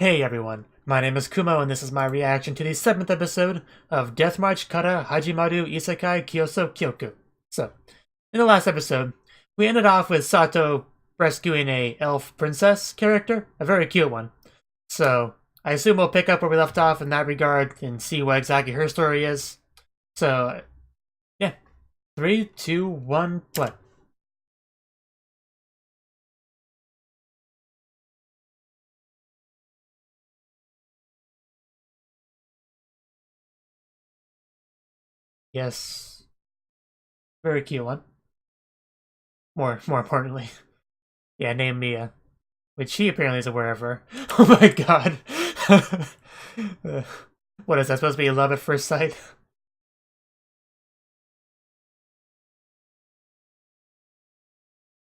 Hey everyone, my name is Kumo and this is my reaction to the 7th episode of Death March Kara Hajimaru Isekai Kyousoukyoku. So, in the last episode, we ended off with Sato rescuing a elf princess character, a very cute one. So, I assume we'll pick up where we left off in that regard and see what exactly her story is. So, yeah. 3, 2, 1, play. Yes. Very cute one. More importantly. Yeah, name Mia. Which he apparently is aware of her. Oh my god. What is that supposed to be, love at first sight?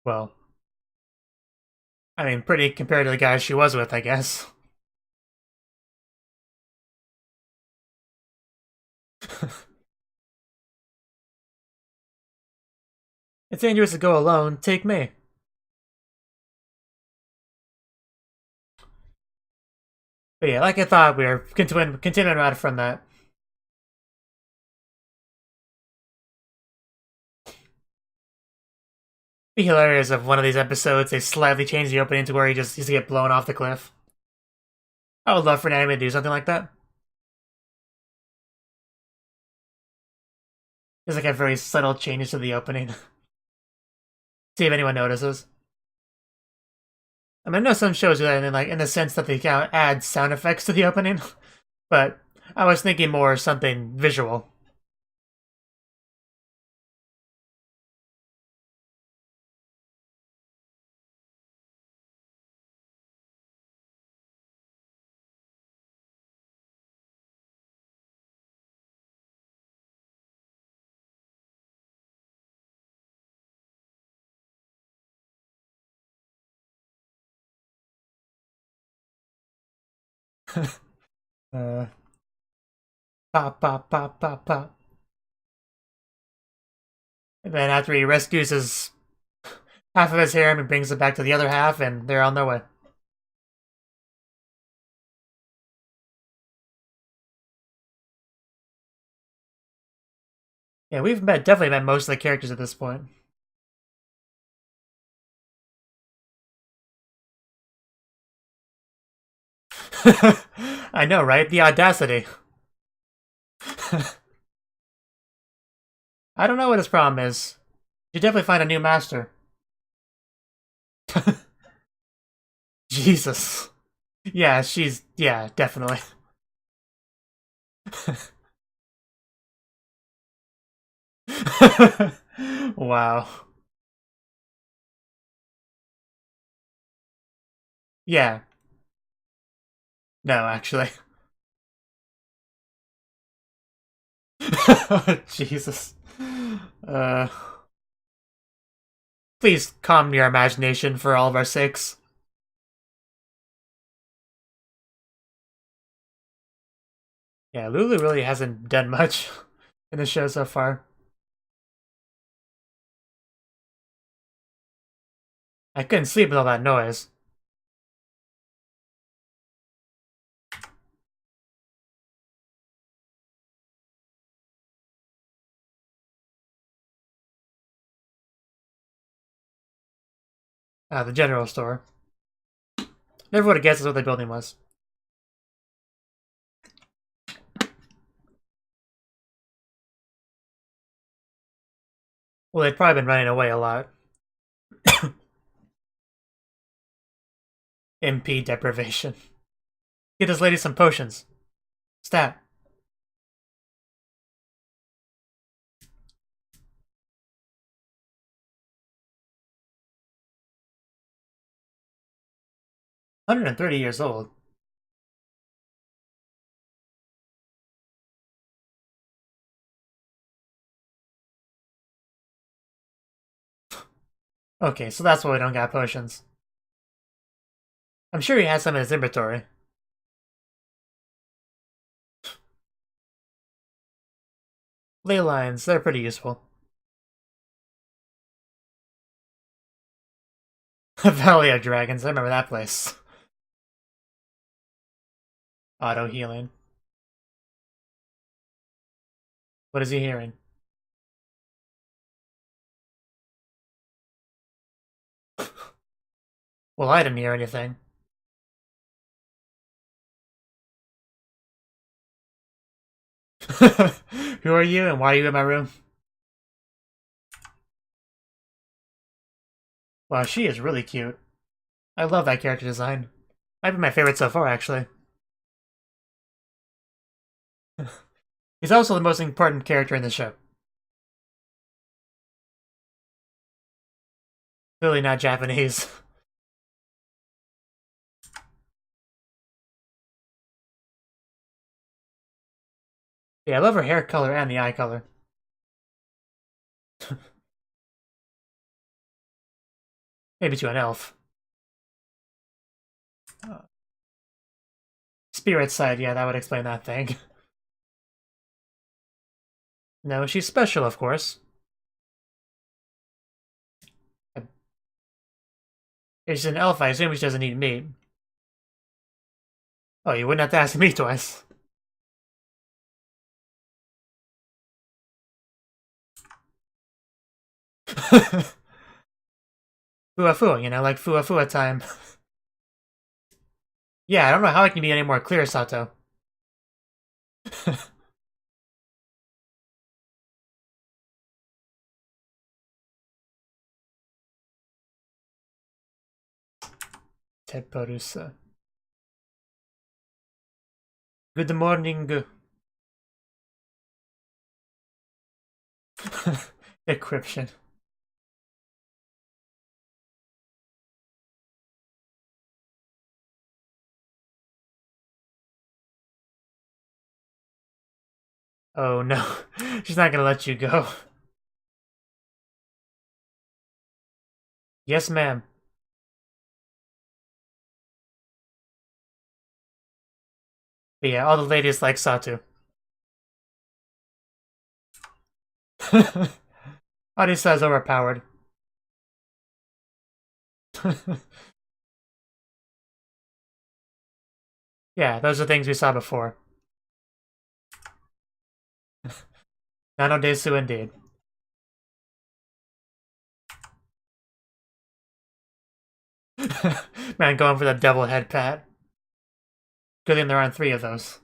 Well, I mean, pretty compared to the guy she was with, I guess. It's dangerous to go alone. Take me. But yeah, like I thought, we were continuing right from that. Be hilarious if one of these episodes they slightly change the opening to where he just used to get blown off the cliff. I would love for an anime to do something like that. There's like a very subtle change to the opening. See if anyone notices. I mean, I know some shows do that in the sense that they kind of add sound effects to the opening, but I was thinking more something visual. uh, Pop, pop, pop, pop, pop. And then after he rescues his half of his harem and brings it back to the other half, and they're on their way. Yeah, definitely met most of the characters at this point. I know, right? The audacity. I don't know what his problem is. You definitely find a new master. Jesus. Yeah, definitely. Wow. Yeah. No, actually. Jesus. Uh, please calm your imagination for all of our sakes. Yeah, Lulu really hasn't done much in the show so far. I couldn't sleep with all that noise. The general store. Never would have guessed that's what the building was. Well, they'd probably been running away a lot. MP deprivation. Get this lady some potions. Stat. $130 old. Okay, so that's why we don't got potions. I'm sure he has some in his inventory. Ley lines, they're pretty useful. Valley of Dragons, I remember that place. Auto healing. What is he hearing? Well, I didn't hear anything. Who are you and why are you in my room? Wow, she is really cute. I love that character design. Might be my favorite so far, actually. He's also the most important character in the show. Clearly not Japanese. Yeah, I love her hair color and the eye color. Maybe to an elf. Spirit side, yeah, that would explain that thing. No, she's special, of course. If she's an elf, I assume she doesn't eat meat. Oh, you wouldn't have to ask me twice. Fua, you know, like Fua time. Yeah, I don't know how it can be any more clear, Sato. Tepparusa. Good morning. Decryption. Oh no, she's not gonna let you go. Yes, ma'am. But yeah, all the ladies like Satu. Arisa is overpowered. Yeah, those are things we saw before. Nano Desu indeed. Man, going for the double head pat. Good thing there aren't 3 of those.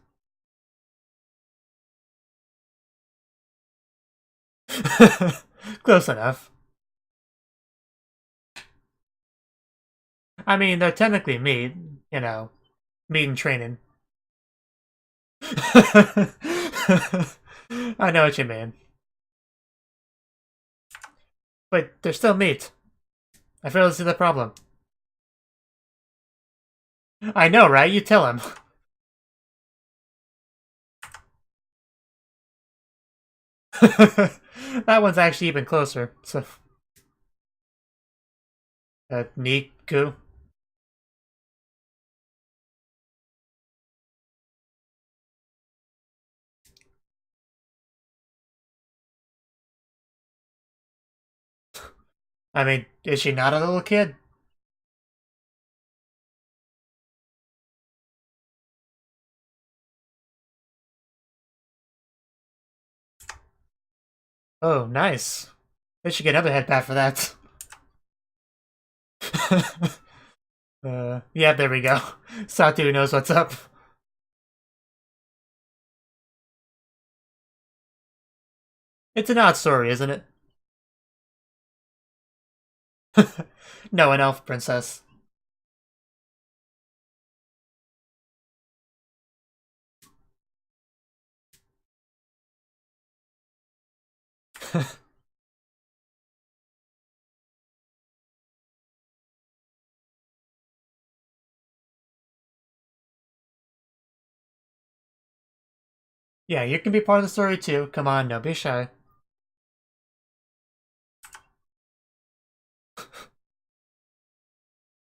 Close enough. I mean, they're technically meat, you know, meat and training. I know what you mean. But they're still meat. I fail to see the problem. I know, right? You tell him. That one's actually even closer. So, Niku. I mean, is she not a little kid? Oh, nice. They should get another head pat for that. Yeah, there we go. Satu knows what's up. It's an odd story, isn't it? No, an elf princess. Yeah, you can be part of the story too. Come on, don't be shy.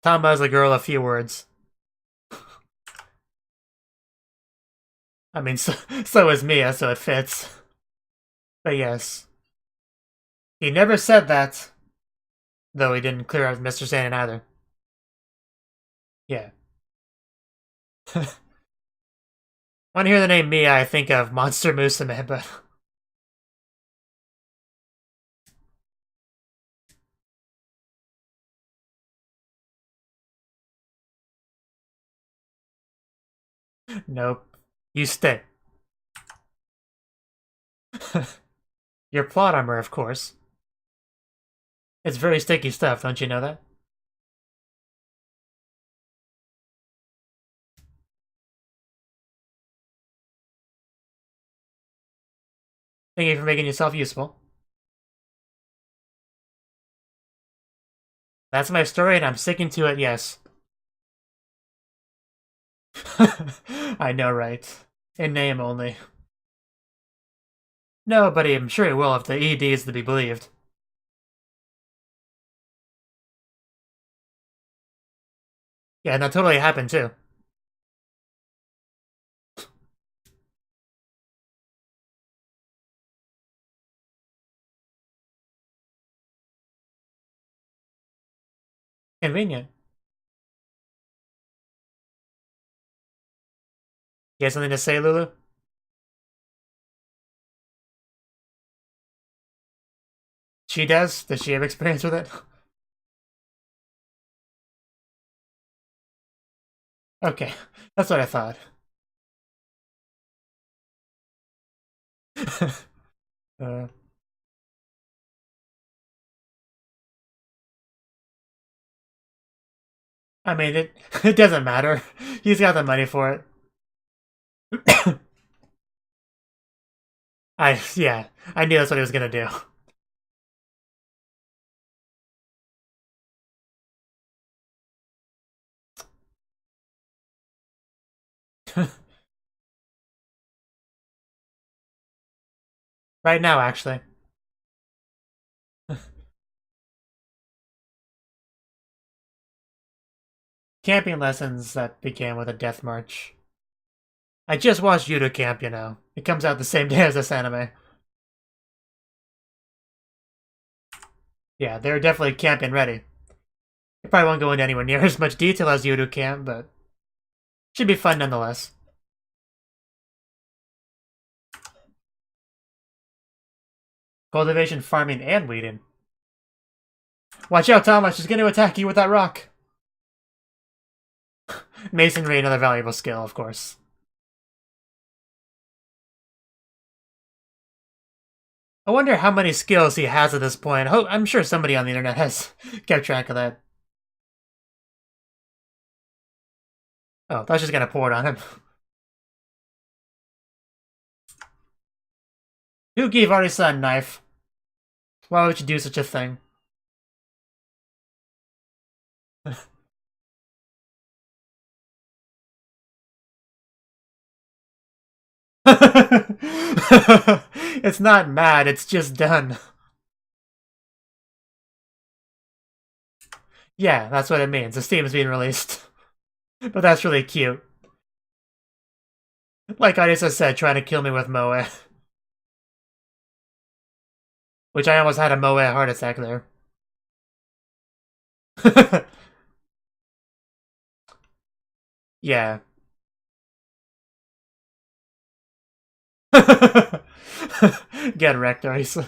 Tama's a girl of few words. I mean, so is Mia, so it fits. But yes. He never said that. Though he didn't clear out Mr. Sandin either. Yeah. When I hear the name Mia, I think of Monster Musume, but... Nope. You stay. Your plot armor, of course. It's very sticky stuff, don't you know that? Thank you for making yourself useful. That's my story and I'm sticking to it, yes. I know, right? In name only. No, but I'm sure it will if the ED is to be believed. Yeah, and that totally happened too. Convenient. You have something to say, Lulu? She does? Does she have experience with it? Okay, that's what I thought. uh, I mean, it doesn't matter. He's got the money for it. Yeah, I knew that's what he was gonna do. Right now, actually. Camping lessons that began with a death march. I just watched Judo Camp, you know. It comes out the same day as this anime. Yeah, they're definitely camping ready. It probably won't go into anywhere near as much detail as Judo Camp, but should be fun nonetheless. Cultivation, farming, and weeding. Watch out, Thomas. She's going to attack you with that rock. Masonry, another valuable skill, of course. I wonder how many skills he has at this point. I'm sure somebody on the internet has kept track of that. Oh, that's just gonna pour it on him. Who gave Arisa a knife? Why would you do such a thing? It's not mad, it's just done. Yeah, that's what it means. The Steam is being released. But that's really cute. Like Arisa said, trying to kill me with Moe. Which I almost had a Moe heart attack there. Yeah. Get wrecked, Arisa.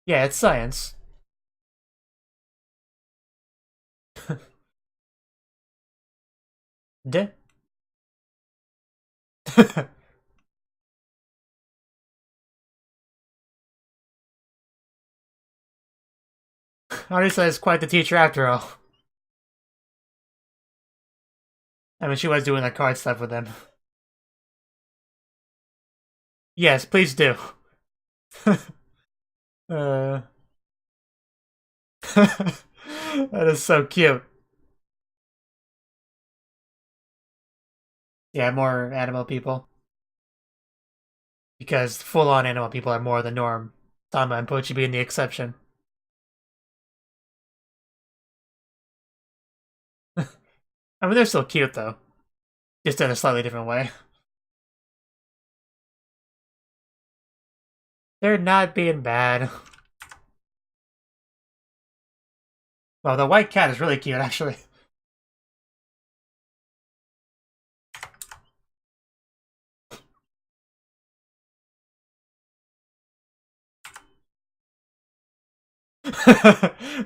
Yeah, it's science. De. Arisa is quite the teacher after all. I mean, she was doing that card stuff with them. Yes, please do. uh... That is so cute. Yeah, more animal people. Because full-on animal people are more the norm. Tama and Pochi being the exception. I mean, they're still cute, though. Just in a slightly different way. They're not being bad. Well, the white cat is really cute, actually.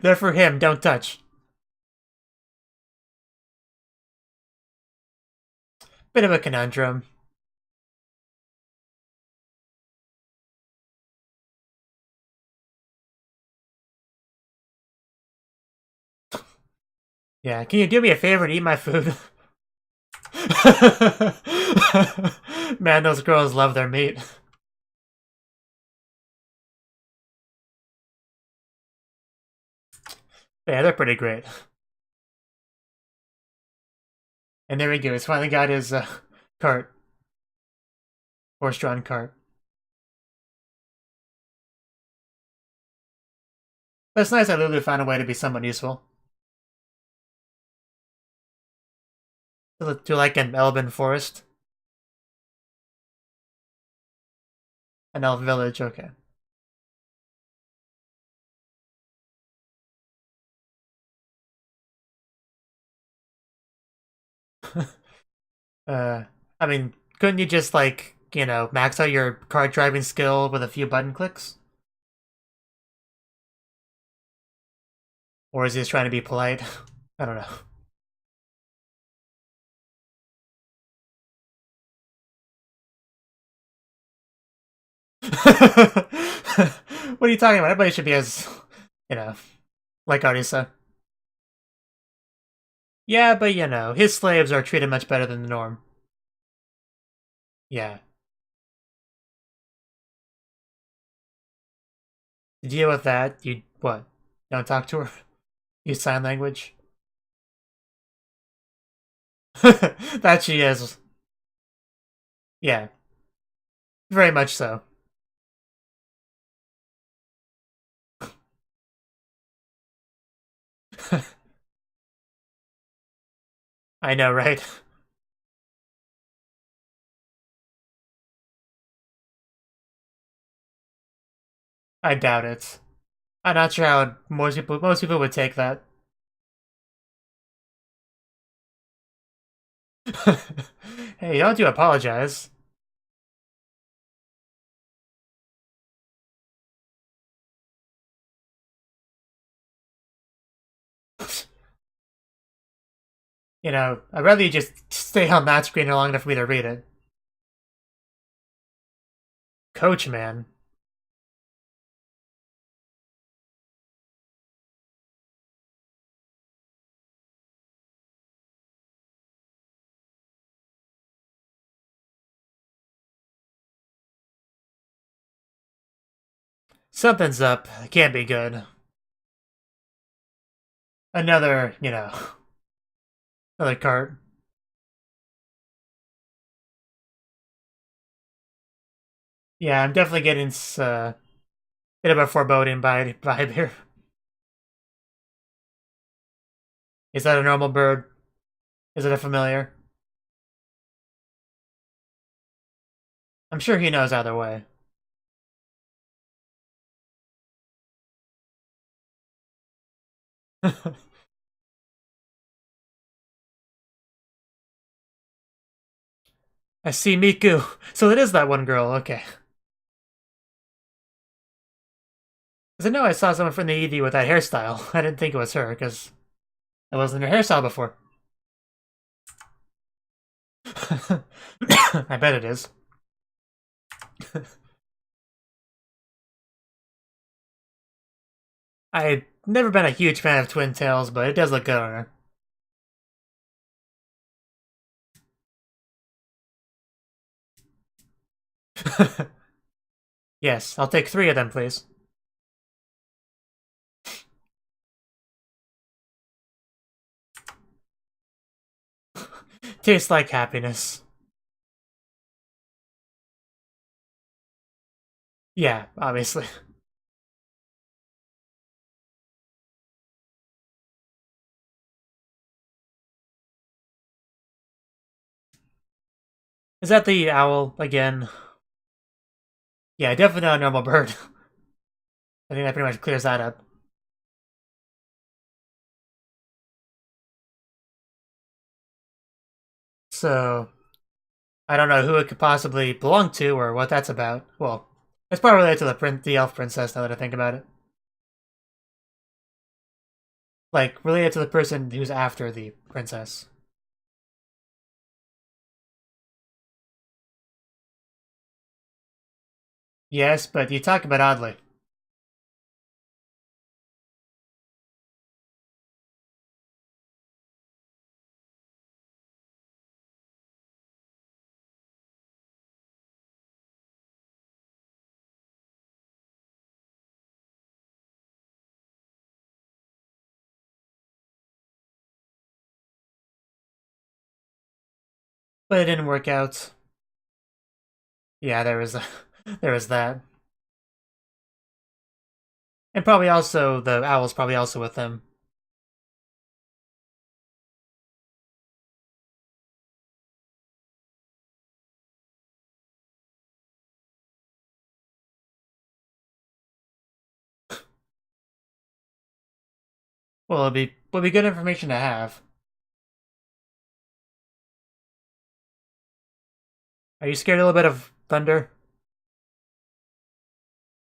They're for him, don't touch. Bit of a conundrum. Yeah, can you do me a favor and eat my food? Man, those girls love their meat. Yeah, they're pretty great. And there he goes. Finally got his cart. Horse-drawn cart. But it's nice that Lulu found a way to be somewhat useful. To like an elven forest. An elf village, okay. I mean, couldn't you just, like, you know, max out your cart driving skill with a few button clicks? Or is he just trying to be polite? I don't know. What are you talking about? Everybody should be as, you know, like Arisa. Yeah, but you know, his slaves are treated much better than the norm. Yeah. To deal with that, you, what? Don't talk to her? Use sign language? That she is. Yeah. Very much so. I know, right? I doubt it. I'm not sure how most people would take that. Hey, don't you apologize. You know, I'd rather you just stay on that screen long enough for me to read it. Coach, man. Something's up. It can't be good. Another, you know, another cart. Yeah, I'm definitely getting a bit of a foreboding vibe here. Is that a normal bird? Is it a familiar? I'm sure he knows either way. I see Miku. So it is that one girl, okay. Because I know I saw someone from the ED with that hairstyle. I didn't think it was her, because it wasn't her hairstyle before. I bet it is. I've never been a huge fan of Twin Tails, but it does look good on her. Yes, I'll take 3 of them, please. Tastes like happiness. Yeah, obviously. Is that the owl again? Yeah, definitely not a normal bird. I think that pretty much clears that up. So, I don't know who it could possibly belong to or what that's about. Well, it's probably related to the elf princess now that I think about it. Like, related to the person who's after the princess. Yes, but you talk about oddly. But it didn't work out. Yeah, there was there was that. And probably also the owl's probably also with them. Well, would be good information to have. Are you scared a little bit of thunder?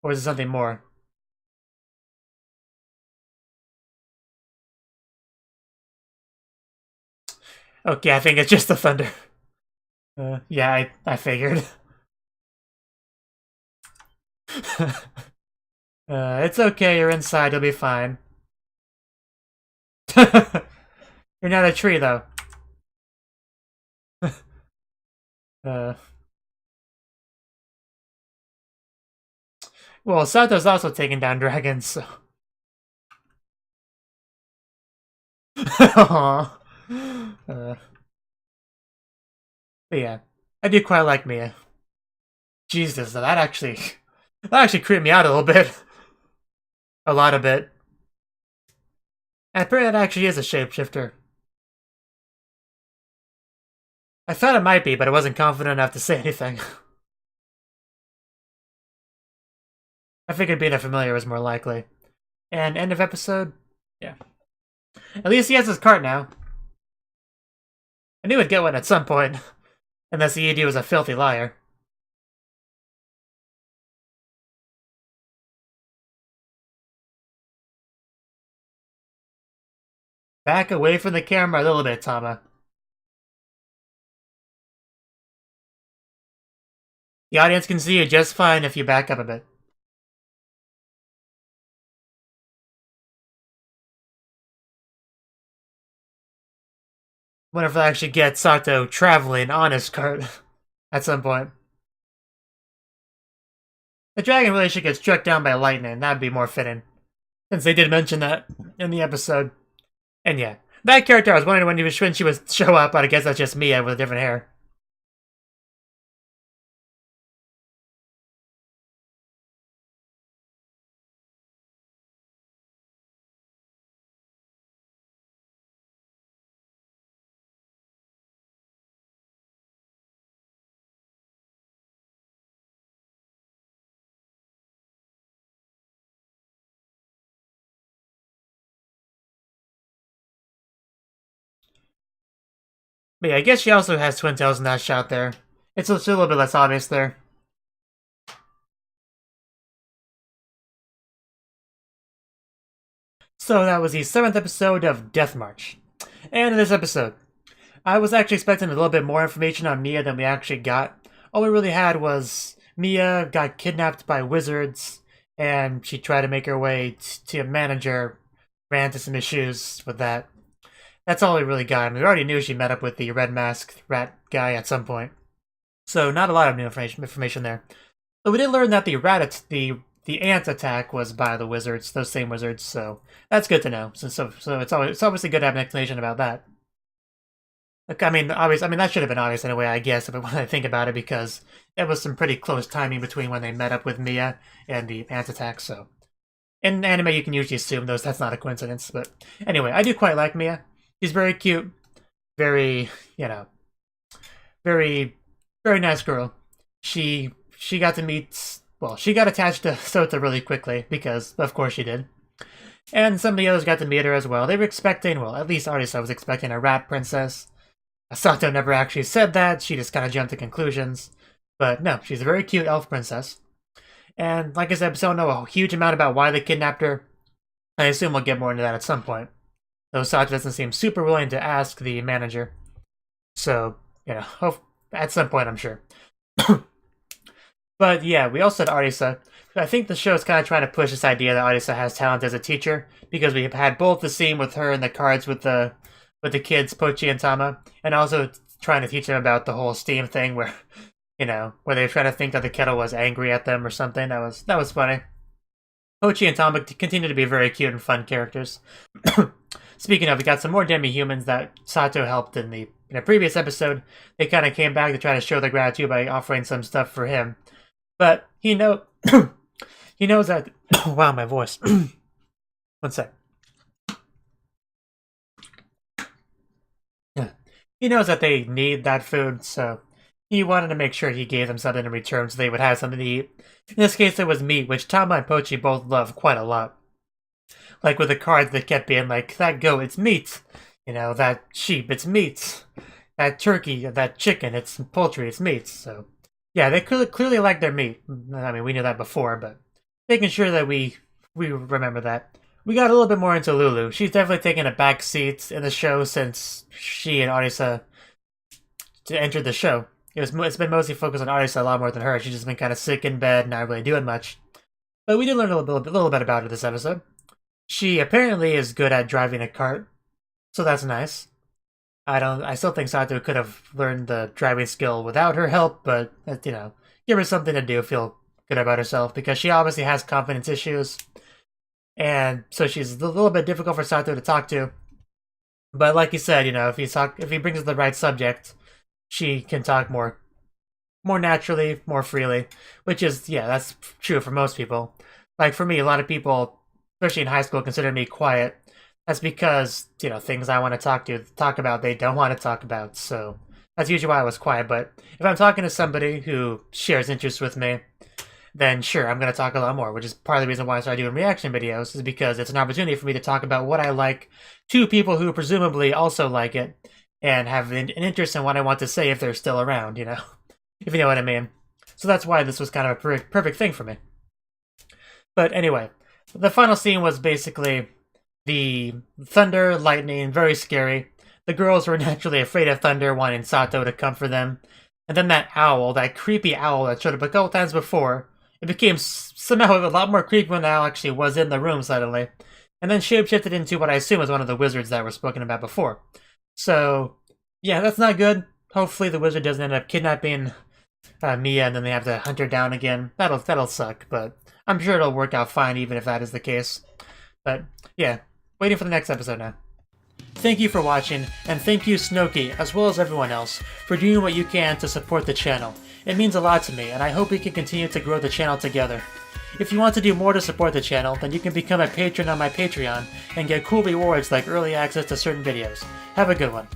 Or is it something more? Okay, I think it's just the thunder. Yeah, I figured. It's okay, you're inside, you'll be fine. You're not a tree, though. uh, well, Sato's also taking down dragons, so... Aww. But yeah, I do quite like Mia. Jesus, that actually creeped me out a little bit. A lot of it. And apparently that actually is a shapeshifter. I thought it might be, but I wasn't confident enough to say anything. I figured being a familiar was more likely. And end of episode? Yeah. At least he has his cart now. I knew he'd get one at some point. Unless the ED was a filthy liar. Back away from the camera a little bit, Tama. The audience can see you just fine if you back up a bit. Wonder if I actually get Sato traveling on his cart at some point. The dragon really should get struck down by lightning. That'd be more fitting. Since they did mention that in the episode. And yeah, that character I was wondering when she would show up, but I guess that's just Mia with different hair. But yeah, I guess she also has twin tails in that shot there. It's a little bit less obvious there. So that was the 7th episode of Death March. And in this episode, I was actually expecting a little bit more information on Mia than we actually got. All we really had was Mia got kidnapped by wizards, and she tried to make her way to a manager, ran into some issues with that. That's all we really got. I mean, we already knew she met up with the red masked rat guy at some point. So not a lot of new information there. But we did learn that the ant attack was by the wizards, those same wizards, so that's good to know. So it's obviously good to have an explanation about that. I mean, that should have been obvious anyway, I guess, when I think about it, because there was some pretty close timing between when they met up with Mia and the ant attack, so... In anime, you can usually assume that's not a coincidence, but... Anyway, I do quite like Mia. She's very cute, very, very, very nice girl. She got to meet... Well, she got attached to Sota really quickly, because, of course, she did. And some of the others got to meet her as well. They were expecting, well, at least Artisa was expecting a rat princess. Sato never actually said that, she just kind of jumped to conclusions. But no, she's a very cute elf princess. And like I said, we don't know a huge amount about why they kidnapped her. I assume we'll get more into that at some point. Though Sato doesn't seem super willing to ask the manager. So, you know, at some point I'm sure. But yeah, we also had Arisa. I think the show is kind of trying to push this idea that Arisa has talent as a teacher, because we've had both the scene with her and the cards with the kids, Pochi and Tama, and also trying to teach them about the whole Steam thing where, you know, where they were trying to think that the kettle was angry at them or something. That was funny. Pochi and Tama continue to be very cute and fun characters. Speaking of, we got some more demi-humans that Sato helped in a previous episode. They kind of came back to try to show their gratitude by offering some stuff for him. But he knows that... Wow, my voice. One sec. Yeah. He knows that they need that food, so he wanted to make sure he gave them something in return so they would have something to eat. In this case, it was meat, which Tama and Pochi both love quite a lot. Like with the cards, they kept being like, that goat, it's meat. You know, that sheep, it's meat. That turkey, that chicken, it's poultry, it's meat. So, yeah, they clearly like their meat. I mean, we knew that before, but making sure that we remember that. We got a little bit more into Lulu. She's definitely taken a back seat in the show since she and Arisa entered the show. It's been mostly focused on Arisa a lot more than her. She's just been kind of sick in bed, not really doing much. But we did learn a little bit about her this episode. She apparently is good at driving a cart, so that's nice. I still think Sato could have learned the driving skill without her help, but, you know, give her something to do, feel good about herself, because she obviously has confidence issues. And so she's a little bit difficult for Sato to talk to. But like you said, you know, if he brings up the right subject, she can talk more naturally, more freely, which is, yeah, that's true for most people. Like for me, a lot of people, especially in high school, consider me quiet. That's because, you know, things I want to talk about, they don't want to talk about. So that's usually why I was quiet. But if I'm talking to somebody who shares interests with me, then sure, I'm going to talk a lot more, which is part of the reason why I started doing reaction videos, is because it's an opportunity for me to talk about what I like to people who presumably also like it and have an interest in what I want to say if they're still around, you know, if you know what I mean. So that's why this was kind of a perfect thing for me. But anyway, the final scene was basically the thunder, lightning, very scary. The girls were naturally afraid of thunder, wanting Sato to come for them. And then that owl, that creepy owl that showed up a couple times before, it became somehow a lot more creepy when the owl actually was in the room suddenly. And then shapeshifted into what I assume was one of the wizards that were spoken about before. So, yeah, that's not good. Hopefully the wizard doesn't end up kidnapping Mia and then they have to hunt her down again. That'll suck, but I'm sure it'll work out fine even if that is the case. But, yeah, waiting for the next episode now. Thank you for watching, and thank you Cnouki, as well as everyone else, for doing what you can to support the channel. It means a lot to me, and I hope we can continue to grow the channel together. If you want to do more to support the channel, then you can become a patron on my Patreon and get cool rewards like early access to certain videos. Have a good one.